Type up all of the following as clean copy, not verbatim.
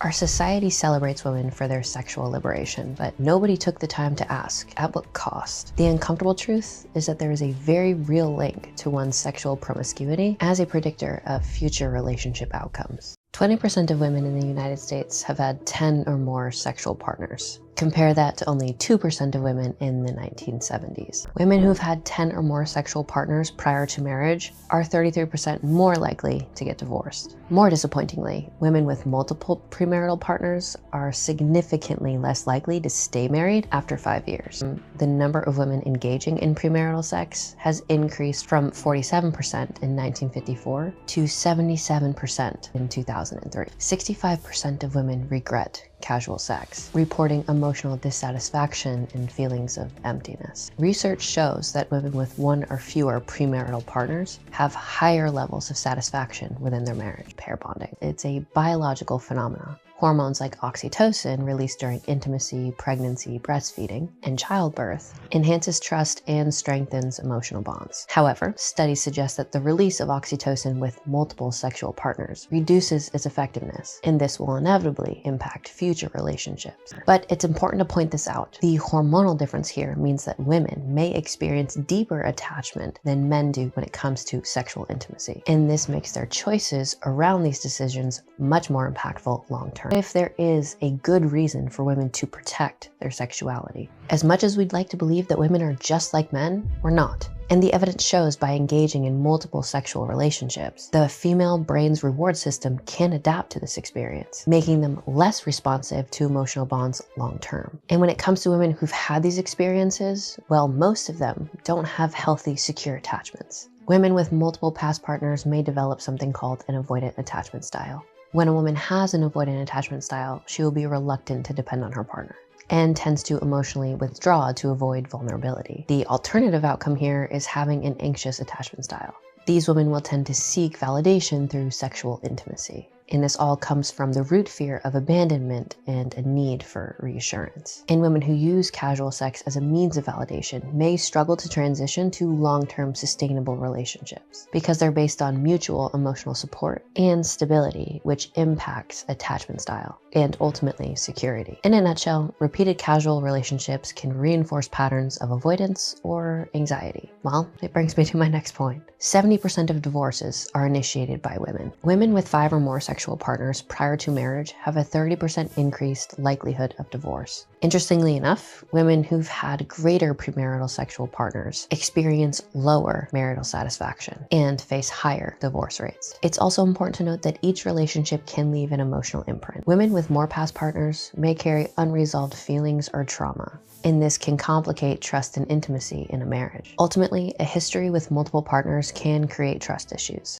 Our society celebrates women for their sexual liberation, but nobody took the time to ask, at what cost? The uncomfortable truth is that there is a very real link to one's sexual promiscuity as a predictor of future relationship outcomes. 20% of women in the United States have had 10 or more sexual partners. Compare that to only 2% of women in the 1970s. Women who've had 10 or more sexual partners prior to marriage are 33% more likely to get divorced. More disappointingly, women with multiple premarital partners are significantly less likely to stay married after 5 years. The number of women engaging in premarital sex has increased from 47% in 1954 to 77% in 2003. 65% of women regret casual sex, reporting emotional dissatisfaction and feelings of emptiness. Research shows that women with one or fewer premarital partners have higher levels of satisfaction within their marriage. Pair bonding. It's a biological phenomenon. Hormones like oxytocin, released during intimacy, pregnancy, breastfeeding, and childbirth, enhances trust and strengthens emotional bonds. However, studies suggest that the release of oxytocin with multiple sexual partners reduces its effectiveness, and this will inevitably impact future relationships. But it's important to point this out. The hormonal difference here means that women may experience deeper attachment than men do when it comes to sexual intimacy, and this makes their choices around these decisions much more impactful long-term. If there is a good reason for women to protect their sexuality. As much as we'd like to believe that women are just like men, we're not. And the evidence shows by engaging in multiple sexual relationships, the female brain's reward system can adapt to this experience, making them less responsive to emotional bonds long term. And when it comes to women who've had these experiences, well, most of them don't have healthy, secure attachments. Women with multiple past partners may develop something called an avoidant attachment style. When a woman has an avoidant attachment style, she will be reluctant to depend on her partner and tends to emotionally withdraw to avoid vulnerability. The alternative outcome here is having an anxious attachment style. These women will tend to seek validation through sexual intimacy. And this all comes from the root fear of abandonment and a need for reassurance. And women who use casual sex as a means of validation may struggle to transition to long-term sustainable relationships because they're based on mutual emotional support and stability, which impacts attachment style and ultimately security. In a nutshell, repeated casual relationships can reinforce patterns of avoidance or anxiety. Well, it brings me to my next point. 70% of divorces are initiated by women. Women with 5 or more sexual partners prior to marriage have a 30% increased likelihood of divorce. Interestingly enough, women who've had greater premarital sexual partners experience lower marital satisfaction and face higher divorce rates. It's also important to note that each relationship can leave an emotional imprint. Women with more past partners may carry unresolved feelings or trauma, and this can complicate trust and intimacy in a marriage. Ultimately, a history with multiple partners can create trust issues.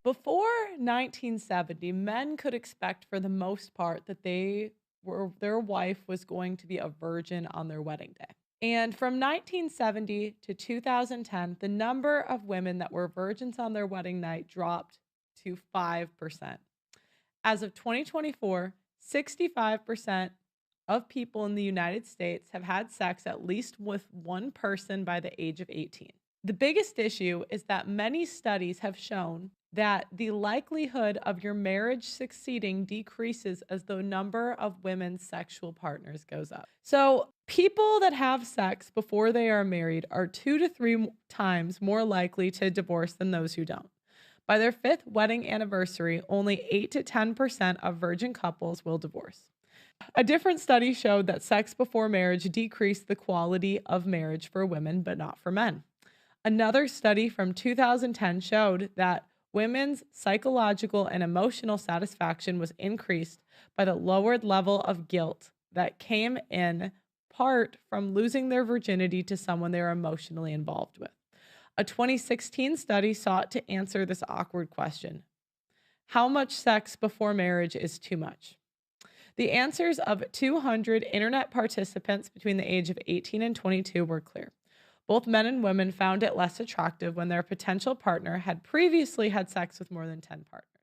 Before 1970, men could expect for the most part that their wife was going to be a virgin on their wedding day. And from 1970 to 2010, the number of women that were virgins on their wedding night dropped to 5%. As of 2024, 65% of people in the United States have had sex at least with one person by the age of 18. The biggest issue is that many studies have shown that the likelihood of your marriage succeeding decreases as the number of women's sexual partners goes up. So people that have sex before they are married are 2 to 3 times more likely to divorce than those who don't. By their 5th wedding anniversary, only 8 to 10% of virgin couples will divorce. A different study showed that sex before marriage decreased the quality of marriage for women, but not for men. Another study from 2010 showed that women's psychological and emotional satisfaction was increased by the lowered level of guilt that came in part from losing their virginity to someone they were emotionally involved with. A 2016 study sought to answer this awkward question: how much sex before marriage is too much? The answers of 200 internet participants between the age of 18 and 22 were clear. Both men and women found it less attractive when their potential partner had previously had sex with more than 10 partners.